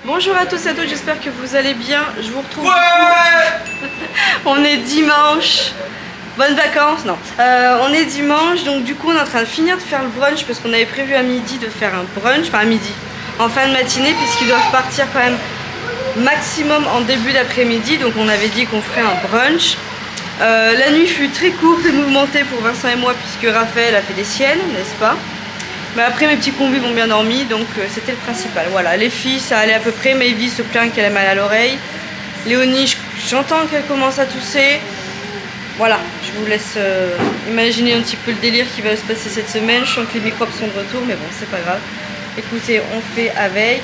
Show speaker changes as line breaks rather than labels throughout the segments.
Bonjour à tous et à toutes, j'espère que vous allez bien. Je vous retrouve. On est dimanche. Bonnes vacances, non. On est dimanche, donc du coup on est en train de finir de faire le brunch parce qu'on avait prévu à midi de faire un brunch, enfin à midi, en fin de matinée, puisqu'ils doivent partir quand même maximum en début d'après-midi, donc on avait dit qu'on ferait un brunch. La nuit fut très courte et mouvementée pour Vincent et moi, puisque Raphaël a fait des siennes, n'est-ce pas? Mais après mes petits convives ont bien dormi, donc c'était le principal. Voilà, les filles ça allait à peu près, Maëvy se plaint qu'elle a mal à l'oreille. Léonie, j'entends qu'elle commence à tousser. Voilà, je vous laisse imaginer un petit peu le délire qui va se passer cette semaine. Je sens que les microbes sont de retour, mais bon, c'est pas grave. Écoutez, on fait avec.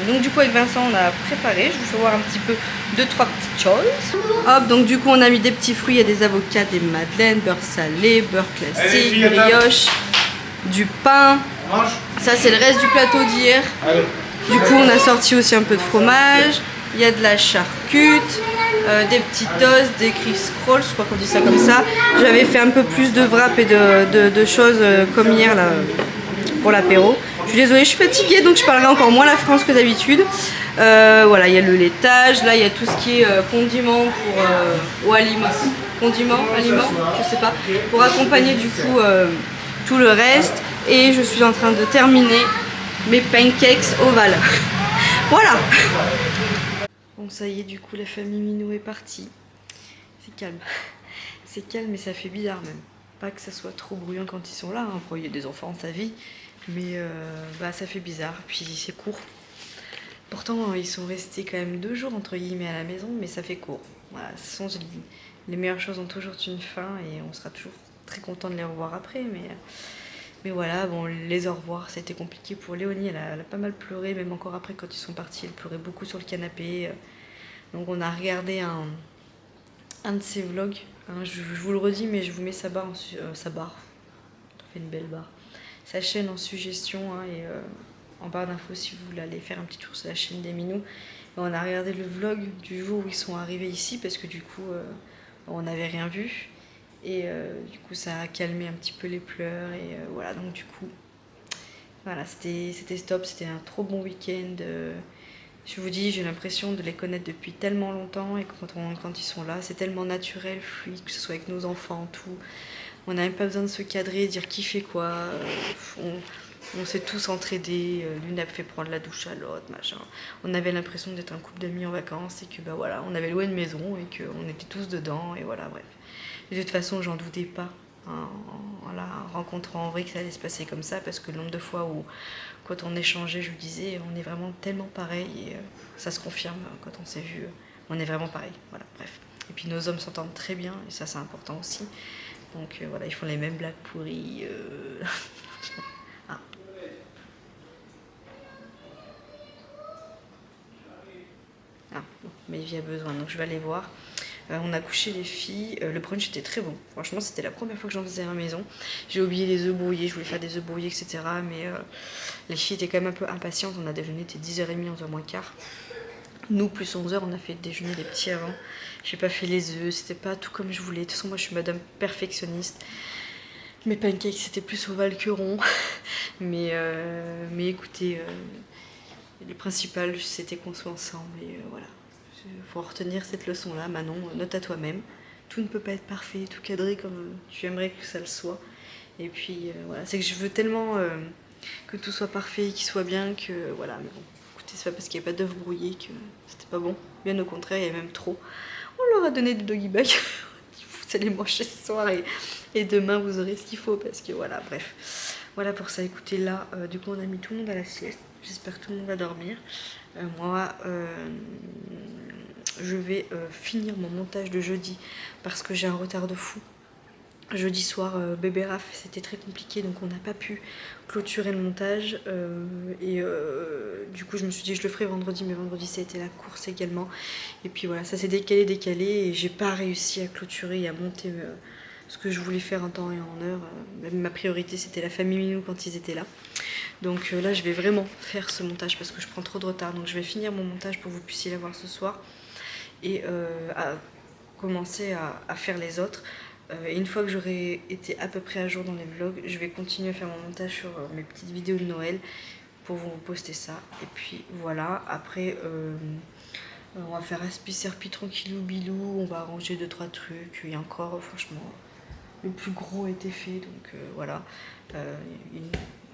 Donc du coup avec Vincent on a préparé, je vous fais voir un petit peu 2-3 petites choses. Hop, donc du coup on a mis des petits fruits, il y a des avocats, des madeleines, beurre salé, beurre classique, brioche, du pain. Ça c'est le reste du plateau d'hier. Du coup on a sorti aussi un peu de fromage, il y a de la charcute, des petites toasts, des crisp rolls, je crois qu'on dit ça comme ça. J'avais fait un peu plus de wrap et de choses comme hier là pour l'apéro. Je suis désolée, je suis fatiguée donc je parlerai encore moins la France que d'habitude. Voilà, il y a le laitage, là il y a tout ce qui est condiments pour ou aliments. Condiments, aliments, je sais pas, pour accompagner du coup tout le reste. Et je suis en train de terminer mes pancakes ovales. Voilà. Bon ça y est, du coup la famille Minou est partie. C'est calme. C'est calme mais ça fait bizarre même. Pas que ça soit trop bruyant quand ils sont là, hein. Après il y a des enfants dans sa vie. Mais bah, ça fait bizarre, puis c'est court. Pourtant ils sont restés quand même 2 jours entre guillemets à la maison, mais ça fait court. Voilà, ce sont les meilleures choses ont toujours une fin et on sera toujours très content de les revoir après. Mais voilà, bon, les au revoir, ça a été compliqué pour Léonie, elle a pas mal pleuré, même encore après quand ils sont partis, elle pleurait beaucoup sur le canapé. Donc on a regardé un de ses vlogs, hein, je vous le redis, mais je vous mets sa barre, sa barre, on fait une belle barre. Sa chaîne en suggestion hein, et en barre d'infos si vous voulez aller faire un petit tour sur la chaîne des Minous. Et on a regardé le vlog du jour où ils sont arrivés ici parce que du coup on n'avait rien vu et du coup ça a calmé un petit peu les pleurs et voilà, donc du coup voilà, c'était stop, c'était un trop bon week-end. Je vous dis, j'ai l'impression de les connaître depuis tellement longtemps et quand ils sont là, c'est tellement naturel, fluide, que ce soit avec nos enfants, tout. On n'a même pas besoin de se cadrer, dire qui fait quoi. On s'est tous entraidés. L'une a fait prendre la douche à l'autre, machin. On avait l'impression d'être un couple d'amis en vacances et que bah voilà, on avait loué une maison et qu'on était tous dedans et voilà, bref. Et de toute façon, j'en doutais pas hein, en la rencontrant en vrai que ça allait se passer comme ça parce que le nombre de fois où quand on échangeait, je vous disais, on est vraiment tellement pareil et ça se confirme quand on s'est vu. On est vraiment pareil. Voilà, bref. Et puis nos hommes s'entendent très bien et ça c'est important aussi. Donc voilà, ils font les mêmes blagues pourries. Ah. Ah, bon, mais il y a besoin, donc je vais aller voir. On a couché les filles, le brunch était très bon. Franchement, c'était la première fois que j'en faisais à la maison. J'ai oublié les œufs brouillés, je voulais faire des œufs brouillés, etc. Mais les filles étaient quand même un peu impatientes. On a déjeuné, c'était 10h30, 11h moins quart. Nous, plus 11h, on a fait déjeuner des petits avant. J'ai pas fait les œufs, c'était pas tout comme je voulais. De toute façon, moi, je suis madame perfectionniste. Mes pancakes, c'était plus ovale que rond. mais écoutez, le principal, c'était qu'on soit ensemble. Et voilà. Il faut retenir cette leçon-là. Manon, note à toi-même. Tout ne peut pas être parfait, tout cadré comme tu aimerais que ça le soit. Et puis, voilà. C'est que je veux tellement que tout soit parfait, qu'il soit bien, que voilà. Mais bon, écoutez, c'est pas parce qu'il n'y a pas d'œufs brouillés que c'était pas bon. Bien au contraire, il y a même trop. On leur a donné des doggy bags. Vous allez manger ce soir et demain vous aurez ce qu'il faut parce que voilà, bref. Voilà pour ça, écoutez là, du coup on a mis tout le monde à la sieste. J'espère que tout le monde va dormir. Moi, je vais finir mon montage de jeudi parce que j'ai un retard de fou. Jeudi soir, bébé Raph, c'était très compliqué donc on n'a pas pu clôturer le montage du coup je me suis dit je le ferai vendredi, mais vendredi ça a été la course également et puis voilà, ça s'est décalé et j'ai pas réussi à clôturer et à monter ce que je voulais faire en temps et en heure. Ma priorité c'était la famille Minou quand ils étaient là, donc là je vais vraiment faire ce montage parce que je prends trop de retard, donc je vais finir mon montage pour que vous puissiez la voir ce soir et à commencer à faire les autres. Et une fois que j'aurai été à peu près à jour dans les vlogs, je vais continuer à faire mon montage sur mes petites vidéos de Noël pour vous poster ça. Et puis voilà, après on va faire aspi serpi tranquillou bilou, on va arranger 2-3 trucs. Et encore franchement le plus gros a été fait, donc voilà.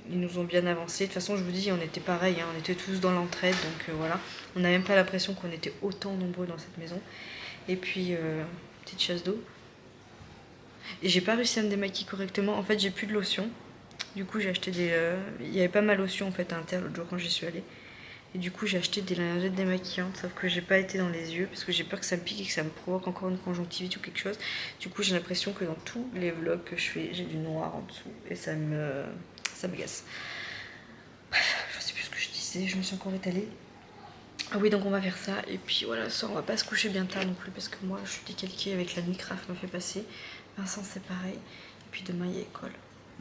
Ils nous ont bien avancé. De toute façon je vous dis on était pareil, hein, on était tous dans l'entraide, donc voilà. On n'a même pas l'impression qu'on était autant nombreux dans cette maison. Et puis petite chasse d'eau. Et j'ai pas réussi à me démaquiller correctement. En fait j'ai plus de lotion. Du coup j'ai acheté des... il y avait pas ma lotion en fait à l'intérieur l'autre jour quand j'y suis allée. Et du coup j'ai acheté des lingettes démaquillantes, sauf que j'ai pas été dans les yeux parce que j'ai peur que ça me pique et que ça me provoque encore une conjonctivite ou quelque chose. Du coup j'ai l'impression que dans tous les vlogs que je fais j'ai du noir en dessous et ça m'agace. Bref, je sais plus ce que je disais, je me suis encore étalée. Ah oui, donc on va faire ça et puis voilà, ça on va pas se coucher bien tard non plus parce que moi je suis décalquée avec la nuit que Raph m'a fait passer. Vincent c'est pareil et puis demain il y a école.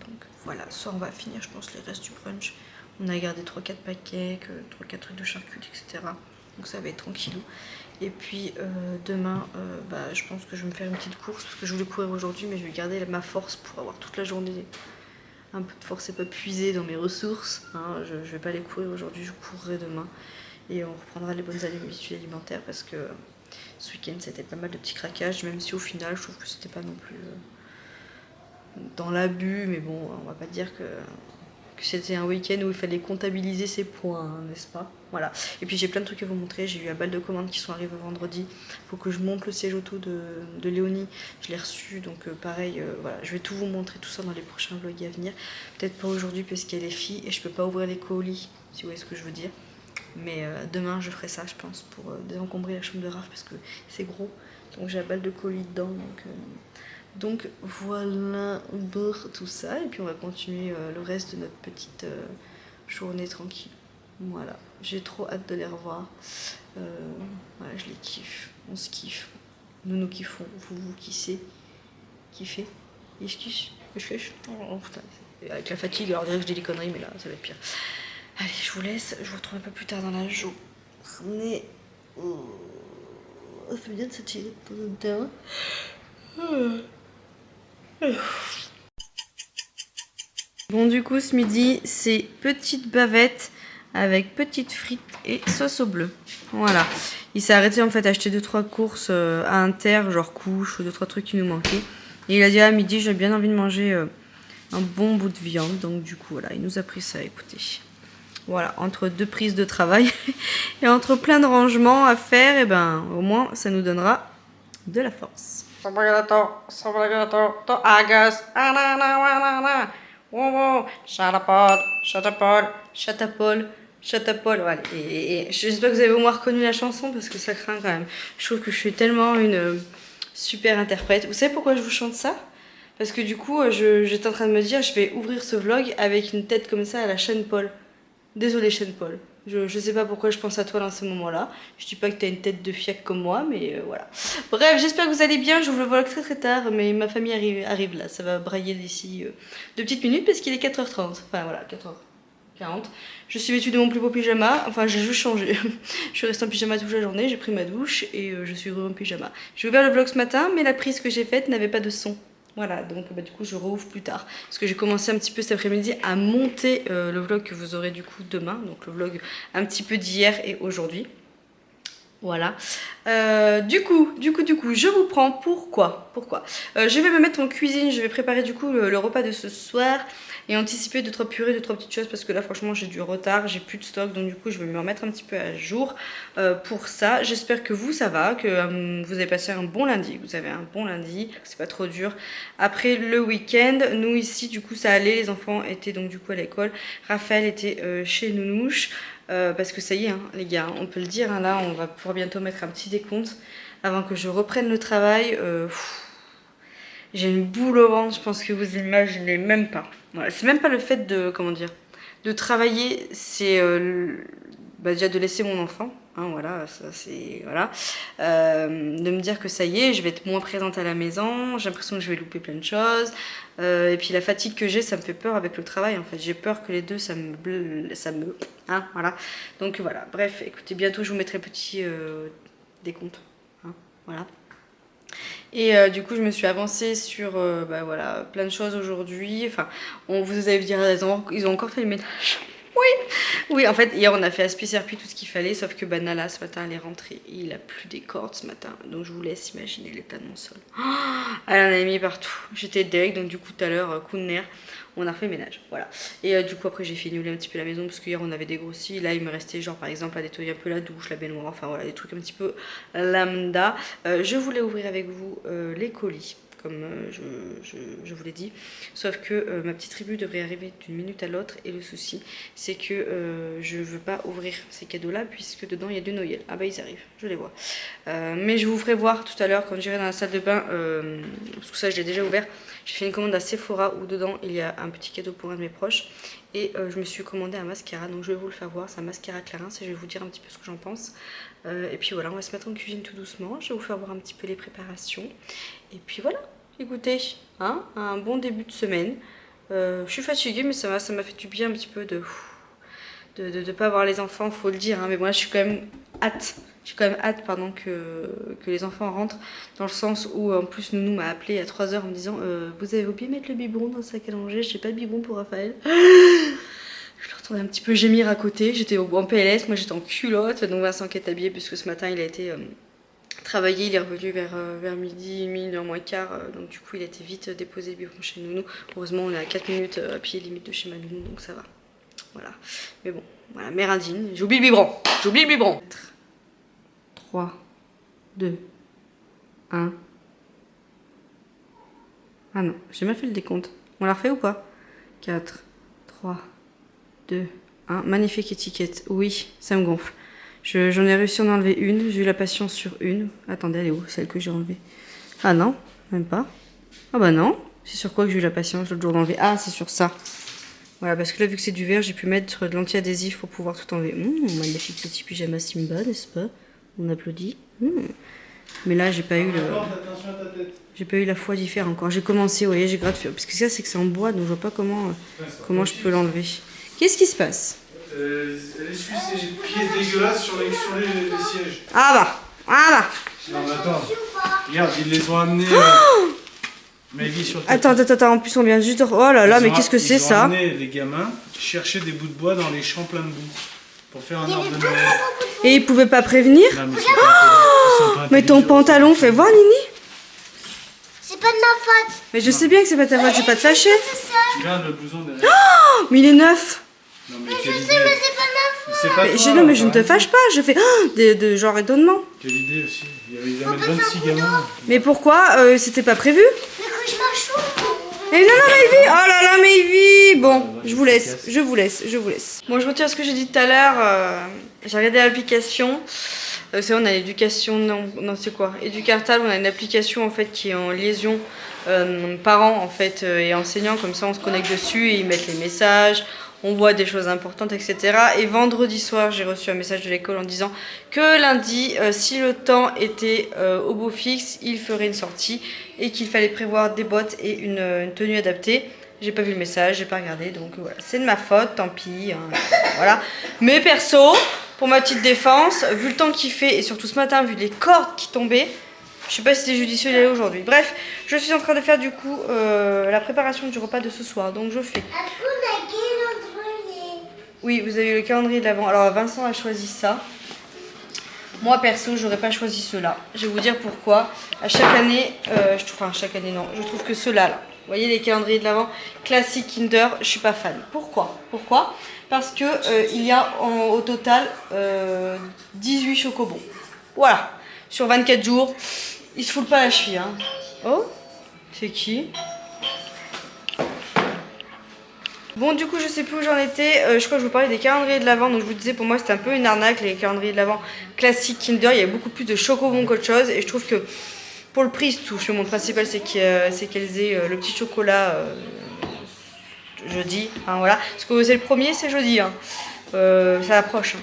Donc voilà, soit on va finir je pense les restes du brunch. On a gardé 3-4 paquets, 3-4 trucs de charcuterie, etc. Donc ça va être tranquillou. Et puis demain, je pense que je vais me faire une petite course parce que je voulais courir aujourd'hui, mais je vais garder ma force pour avoir toute la journée un peu de force et pas puiser dans mes ressources. Hein. Je vais pas aller courir aujourd'hui, je courrai demain. Et on reprendra les bonnes habitudes alimentaires parce que ce week-end c'était pas mal de petits craquages, même si au final je trouve que c'était pas non plus dans l'abus, mais bon, on va pas dire que c'était un week-end où il fallait comptabiliser ses points, hein, n'est-ce pas? Voilà. Et puis j'ai plein de trucs à vous montrer. J'ai eu un balle de commandes qui sont arrivés vendredi. Faut que je monte le siège auto de Léonie. Je l'ai reçu, donc pareil, voilà. Je vais tout vous montrer, tout ça dans les prochains vlogs à venir. Peut-être pas aujourd'hui parce qu'il y a les filles et je peux pas ouvrir les colis, si vous voyez ce que je veux dire. Mais demain je ferai ça, je pense, pour désencombrer la chambre de Raph parce que c'est gros. Donc j'ai un balle de colis dedans, donc voilà pour tout ça. Et puis on va continuer le reste de notre petite journée tranquille. Voilà, j'ai trop hâte de les revoir. Voilà, je les kiffe, on se kiffe. Nous kiffons, vous kiffez. Oh, putain. Avec la fatigue, alors on dirait que je dis des conneries, mais là ça va être pire. Allez, je vous laisse, je vous retrouve un peu plus tard dans la journée. Ça fait bien de s'attirer de temps en temps. Bon du coup ce midi c'est petite bavette avec petites frites et sauce au bleu. Voilà. Il s'est arrêté en fait à acheter 2-3 courses à Inter, genre couches, 2-3 trucs qui nous manquaient. Et il a dit à midi j'ai bien envie de manger un bon bout de viande. Donc du coup voilà, il nous a pris ça, écoutez. Voilà, entre 2 prises de travail et entre plein de rangements à faire, et ben au moins ça nous donnera de la force. Chatapol, voilà. Et j'espère que vous avez au moins reconnu la chanson parce que ça craint quand même. Je trouve que je suis tellement une super interprète. Vous savez pourquoi je vous chante ça? Parce que du coup, j'étais en train de me dire, je vais ouvrir ce vlog avec une tête comme ça à la Sean Paul. Désolée Sean Paul. Je sais pas pourquoi je pense à toi dans ce moment-là. Je dis pas que t'as une tête de fiac comme moi, mais voilà. Bref, j'espère que vous allez bien. Je vous le vlog très tard, mais ma famille arrive là. Ça va brailler d'ici 2 petites minutes parce qu'il est 4h30. Enfin voilà, 4h40. Je suis vêtue de mon plus beau pyjama. Enfin, j'ai juste changé. Je suis restée en pyjama toute la journée. J'ai pris ma douche et je suis en pyjama. J'ai ouvert le vlog ce matin, mais la prise que j'ai faite n'avait pas de son. Voilà, donc du coup je rouvre plus tard. Parce que j'ai commencé un petit peu cet après-midi à monter le vlog que vous aurez du coup demain. Donc le vlog un petit peu d'hier et aujourd'hui. Voilà. Du coup, je vous prends. Pourquoi je vais me mettre en cuisine, je vais préparer du coup le repas de ce soir et anticiper 2-3 purées, 2-3 petites choses parce que là franchement j'ai du retard, j'ai plus de stock, donc du coup je vais me remettre un petit peu à jour pour ça. J'espère que vous ça va, que vous avez passé un bon lundi, vous avez un bon lundi, que c'est pas trop dur. Après le week-end, nous ici du coup ça allait, les enfants étaient donc du coup à l'école, Raphaël était chez Nounouche. Parce que ça y est, hein, les gars, on peut le dire, hein, là on va pouvoir bientôt mettre un petit décompte avant que je reprenne le travail. J'ai une boule au ventre, je pense que vous imaginez même pas. Voilà, c'est même pas le fait de, comment dire, de travailler, c'est déjà de laisser mon enfant. Hein, voilà, ça c'est voilà, de me dire que ça y est, je vais être moins présente à la maison, j'ai l'impression que je vais louper plein de choses, et puis la fatigue que j'ai, ça me fait peur avec le travail en fait, j'ai peur que les deux ça me hein, voilà, donc voilà, bref, écoutez, bientôt je vous mettrai petit décompte, hein, voilà. Et du coup je me suis avancée sur voilà, plein de choses aujourd'hui, enfin on vous avez dit ils ont encore fait le ménage. Oui, en fait, hier on a fait aspi-serpi tout ce qu'il fallait, sauf que Banala ce matin elle est rentrée et il a plus des cordes ce matin. Donc je vous laisse imaginer l'état de mon sol. Oh, elle en a mis partout. J'étais deg, donc du coup tout à l'heure, coup de nerf, on a refait le ménage. Voilà. Et du coup après j'ai fait nuller un petit peu la maison parce qu'hier on avait dégrossi. Là il me restait genre par exemple à nettoyer un peu la douche, la baignoire, enfin voilà, des trucs un petit peu lambda. Je voulais ouvrir avec vous les colis, comme je vous l'ai dit. Sauf que ma petite tribu devrait arriver d'une minute à l'autre. Et le souci, c'est que je ne veux pas ouvrir ces cadeaux-là, puisque dedans, il y a du Noël. Ah bah, ils arrivent, je les vois. Mais je vous ferai voir tout à l'heure, quand j'irai dans la salle de bain, parce que ça, je l'ai déjà ouvert. J'ai fait une commande à Sephora, où dedans, il y a un petit cadeau pour un de mes proches. Et je me suis commandé un mascara, donc je vais vous le faire voir. C'est un mascara Clarins, et je vais vous dire un petit peu ce que j'en pense. Et puis voilà, on va se mettre en cuisine tout doucement. Je vais vous faire voir un petit peu les préparations. Et puis voilà, écoutez, hein, un bon début de semaine. Je suis fatiguée, mais ça m'a fait du bien un petit peu de ne pas avoir les enfants, faut le dire. Hein, mais moi, je suis quand même hâte. J'ai quand même hâte pardon, que les enfants rentrent, dans le sens où en plus Nounou m'a appelé à 3 h en me disant vous avez oublié de mettre le biberon dans le sac à langer, j'ai pas de biberon pour Raphaël. Je le retrouvais un petit peu gémir à côté, j'étais en PLS, moi j'étais en culotte, donc Vincent qui est habillé puisque ce matin il a été travailler, il est revenu vers midi, 1h moins quart, donc du coup il a été vite déposé le biberon chez Nounou. Heureusement on est à 4 minutes à pied limite de chez ma Nounou, donc ça va. Voilà, mais bon, voilà, mère indigne, j'ai oublié le biberon, j'ai oublié le biberon. 3, 2, 1. Ah non, j'ai mal fait le décompte. On l'a refait ou pas? 4, 3, 2, 1. Magnifique étiquette. Oui, ça me gonfle. J'en ai réussi à en enlever une. J'ai eu la patience sur une. Attendez, elle est où? Celle que j'ai enlevée. Ah non, même pas. Ah bah non. C'est sur quoi que j'ai eu la patience l'autre jour d'enlever? Ah, c'est sur ça. Voilà, parce que là, vu que c'est du verre, j'ai pu mettre de l'anti-adhésif pour pouvoir tout enlever. Magnifique petit pyjama Simba, n'est-ce pas? On applaudit. Mais là, j'ai pas eu la foi d'y faire encore. J'ai commencé, vous voyez, j'ai gratuit. Parce que ça, c'est que c'est en bois, donc je vois pas comment je peux l'enlever. Qu'est-ce qui se passe?
Elle essuie ses pieds dégueulasses sur les sièges.
Ah bah.
Non, mais attends. Regarde, ils les ont amenés. Maggie sur le
tapis. Attends, en plus on vient juste de... Oh là là, mais qu'est-ce que c'est ça?
Ils ont amené les gamins chercher des bouts de bois dans les champs pleins de boue pour faire un arbre de Noël.
Et ils pouvaient pas prévenir?
Non, mais ils sont pas
mais ton pantalon, fais voir Nini.
C'est pas de ma faute.
Mais je sais bien que c'est pas ta faute, je vais pas te lâcher.
Regarde le blouson derrière.
Mais il est neuf.
Non, mais
Je sais, mais c'est pas ma faute.
C'est pas toi,
non, mais je ne te fâche pas, je fais de genre étonnement.
Quelle idée aussi. Ils amènent 26 gamins.
Mais pourquoi c'était pas prévu?
Mais que je m'achoue.
Mais non, Maïvi. Oh là là, Maïvi. Bon, je vous laisse. Bon, je retiens ce que j'ai dit tout à l'heure. J'ai regardé l'application. Vous savez, on a l'éducation, non c'est quoi? Éducartal, on a une application en fait qui est en liaison parents en fait et enseignants, comme ça on se connecte dessus et ils mettent les messages. On voit des choses importantes, etc. Et vendredi soir, j'ai reçu un message de l'école en disant que lundi, si le temps était au beau fixe, il ferait une sortie et qu'il fallait prévoir des bottes et une tenue adaptée. J'ai pas vu le message, j'ai pas regardé, donc voilà, c'est de ma faute, tant pis. Hein, voilà. Mais perso, pour ma petite défense, vu le temps qu'il fait et surtout ce matin, vu les cordes qui tombaient, je sais pas si c'était judicieux d'y aller aujourd'hui. Bref, je suis en train de faire du coup la préparation du repas de ce soir, donc je fais. Oui, vous avez le calendrier de l'Avent. Alors Vincent a choisi ça. Moi perso, j'aurais pas choisi ceux-là. Je vais vous dire pourquoi. À chaque année, je trouve que ceux-là, là, vous voyez les calendriers de l'Avent classique Kinder, je suis pas fan. Pourquoi? Parce que il y a au total 18 chocobons. Voilà. Sur 24 jours, ils se foulent pas la cheville. Hein. Oh, c'est qui? Bon, du coup, je sais plus où j'en étais. Je crois que je vous parlais des calendriers de l'Avent. Donc, je vous disais, pour moi, c'était un peu une arnaque, les calendriers de l'Avent classique Kinder. Il y avait beaucoup plus de chocobons qu'autre chose. Et je trouve que pour le prix, tout. Le monde principal, c'est qu'elles aient le petit chocolat jeudi. Hein, voilà. Parce que c'est le premier, c'est jeudi. Hein. Ça approche.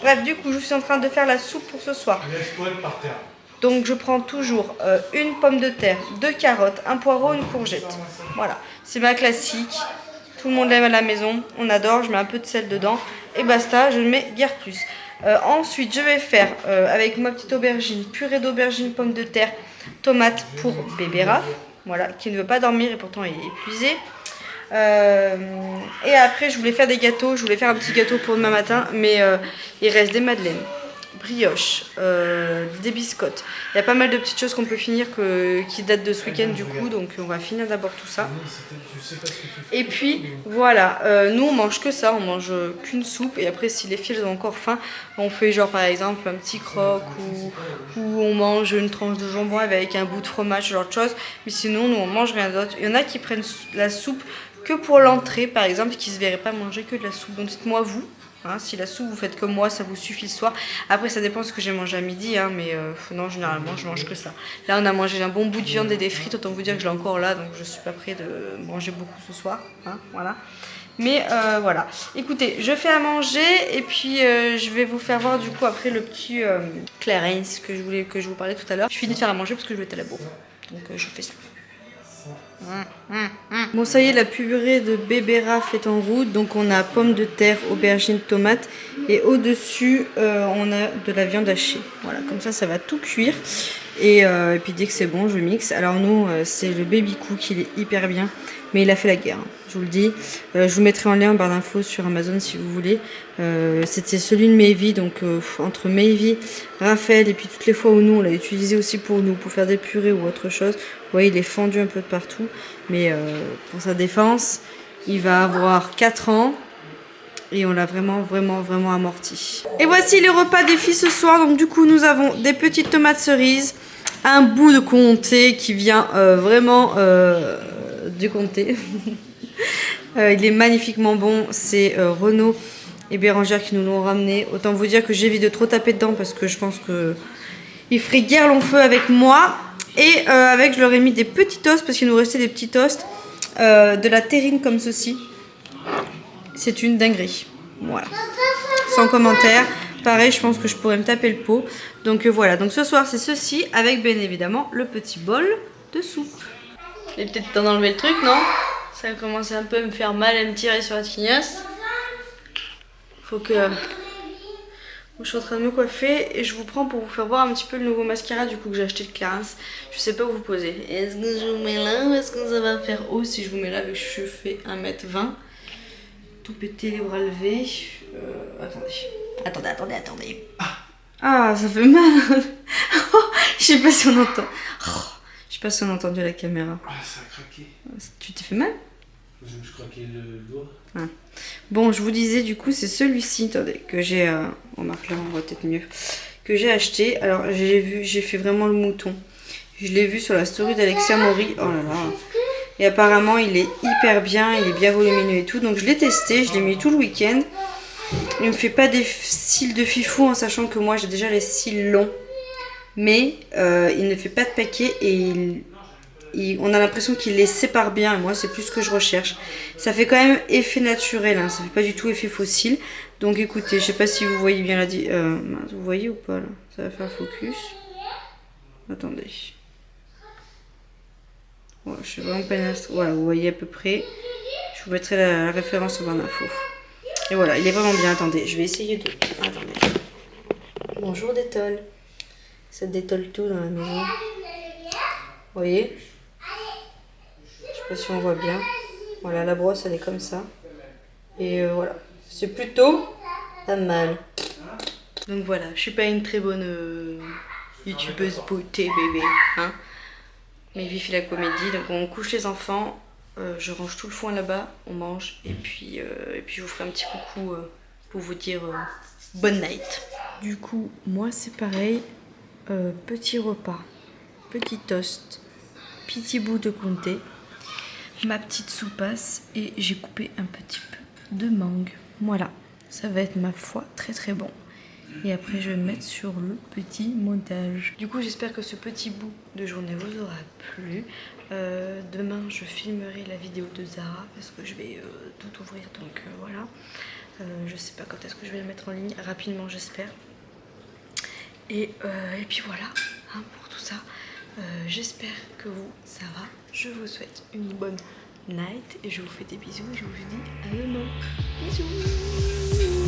Bref, du coup, je suis en train de faire la soupe pour ce soir.
Par terre.
Donc, je prends toujours une pomme de terre, 2 carottes, un poireau, une courgette. Voilà. C'est ma classique. Tout le monde l'aime à la maison, on adore, je mets un peu de sel dedans et basta, je ne mets guère plus. Ensuite, je vais faire avec ma petite aubergine, purée d'aubergine, pommes de terre, tomates pour bébé Raph, voilà, qui ne veut pas dormir et pourtant il est épuisé. Et après je voulais faire des gâteaux, je voulais faire un petit gâteau pour demain matin, mais il reste des madeleines, brioches, des biscottes. Il y a pas mal de petites choses qu'on peut finir qui datent de ce week-end du coup, donc on va finir d'abord tout ça. Et puis voilà, nous on mange que ça, on mange qu'une soupe, et après si les filles ont encore faim, on fait genre par exemple un petit croque ou on mange une tranche de jambon avec un bout de fromage, ce genre de choses. Mais sinon nous on mange rien d'autre. Il y en a qui prennent la soupe que pour l'entrée par exemple, qui se verraient pas manger que de la soupe. Donc dites-moi vous. Hein, si la soupe vous faites comme moi, ça vous suffit le soir. Après ça dépend de ce que j'ai mangé à midi, hein, mais non, généralement je mange que ça. Là on a mangé un bon bout de viande et des frites, autant vous dire que je l'ai encore là, donc je suis pas près de manger beaucoup ce soir, hein, voilà. Mais voilà, écoutez, je fais à manger et puis je vais vous faire voir du coup après le petit Clarence que je vous parlais tout à l'heure. Je finis de faire à manger parce que je vais être à la bourre, donc je fais ça. Bon ça y est, la purée de bébé Raph est en route. Donc on a pommes de terre, aubergines, tomates, et au dessus on a de la viande hachée. Voilà, comme ça va tout cuire. Et puis dès que c'est bon je mixe. Alors nous c'est le baby cook, il est hyper bien, mais il a fait la guerre, hein, je vous le dis. Je vous mettrai en lien en barre d'infos sur Amazon si vous voulez. C'était celui de Mayvi, donc entre Mayvi, Raphaël, et puis toutes les fois où nous on l'a utilisé aussi pour nous, pour faire des purées ou autre chose. Vous voyez, il est fendu un peu de partout, mais pour sa défense, il va avoir 4 ans. Et on l'a vraiment amorti. Et voici les repas des filles ce soir. Donc du coup nous avons des petites tomates cerises, un bout de comté qui vient vraiment du comté. Il est magnifiquement bon. C'est Renaud et Bérangère qui nous l'ont ramené. Autant vous dire que j'évite de trop taper dedans parce que je pense que il ferait guère long feu avec moi. Et je leur ai mis des petits toasts parce qu'il nous restait des petits toasts. De la terrine comme ceci. C'est une dinguerie. Voilà. Sans commentaire. Pareil, je pense que je pourrais me taper le pot. Donc voilà. Donc ce soir, c'est ceci avec bien évidemment le petit bol de soupe. Il est peut-être temps d'enlever le truc, non? Ça commence un peu à me faire mal, à me tirer sur la tignasse. Faut que... Je suis en train de me coiffer et je vous prends pour vous faire voir un petit peu le nouveau mascara du coup que j'ai acheté de Clarins. Je sais pas où vous poser. Est-ce que je vous mets là ou est-ce que ça va faire haut si je vous mets là vu que je fais 1m20? Tout péter, les bras levés. Attendez. Ah, ça fait mal. Je sais pas si on entend. Je sais pas si on a entendu la caméra.
Ah, ça a craqué.
Tu t'es fait mal?
Je me suis craqué le doigt.
Ah. Bon, je vous disais du coup, c'est celui-ci, attendez, que j'ai... on marque là, on voit peut-être mieux. Que j'ai acheté. Alors, j'ai fait vraiment le mouton. Je l'ai vu sur la story d'Alexia Mori. Oh là là. Et apparemment, il est hyper bien, il est bien volumineux et tout. Donc, je l'ai testé, je l'ai mis tout le week-end. Il me fait pas des cils de fifou en sachant que moi, j'ai déjà les cils longs. Mais il ne fait pas de paquet et on a l'impression qu'il les sépare bien. Et moi, c'est plus ce que je recherche. Ça fait quand même effet naturel, hein, ça fait pas du tout effet fossile. Donc, écoutez, je sais pas si vous voyez bien vous voyez ou pas là? Ça va faire focus. Attendez. Ouais, je suis vraiment pénastre. Voilà, vous voyez à peu près. Je vous mettrai la référence en barre d'infos. Et voilà, il est vraiment bien. Attendez, je vais essayer de... Attendez. Bonjour Détol. Ça détolle tout dans la maison. Vous voyez? Je sais pas si on voit bien. Voilà, la brosse, elle est comme ça. Et voilà. C'est plutôt pas mal. Donc voilà, je suis pas une très bonne youtubeuse beauté bébé. Hein, mais Vivi la comédie. Donc on couche les enfants. Je range tout le foin là-bas. On mange. Et puis je vous ferai un petit coucou pour vous dire bonne night. Du coup, moi c'est pareil. Petit repas. Petit toast. Petit bout de comté. Ma petite soupasse. Et j'ai coupé un petit peu de mangue. Voilà. Ça va être ma foi très très bon. Et après je vais me mettre sur le petit montage. Du coup j'espère que ce petit bout de journée vous aura plu. Demain je filmerai la vidéo de Zara parce que je vais tout ouvrir, donc voilà. Je sais pas quand est-ce que je vais la mettre en ligne, rapidement j'espère. Et puis voilà, hein, pour tout ça. J'espère que vous ça va. Je vous souhaite une bonne night et je vous fais des bisous et je vous dis à demain. Bisous.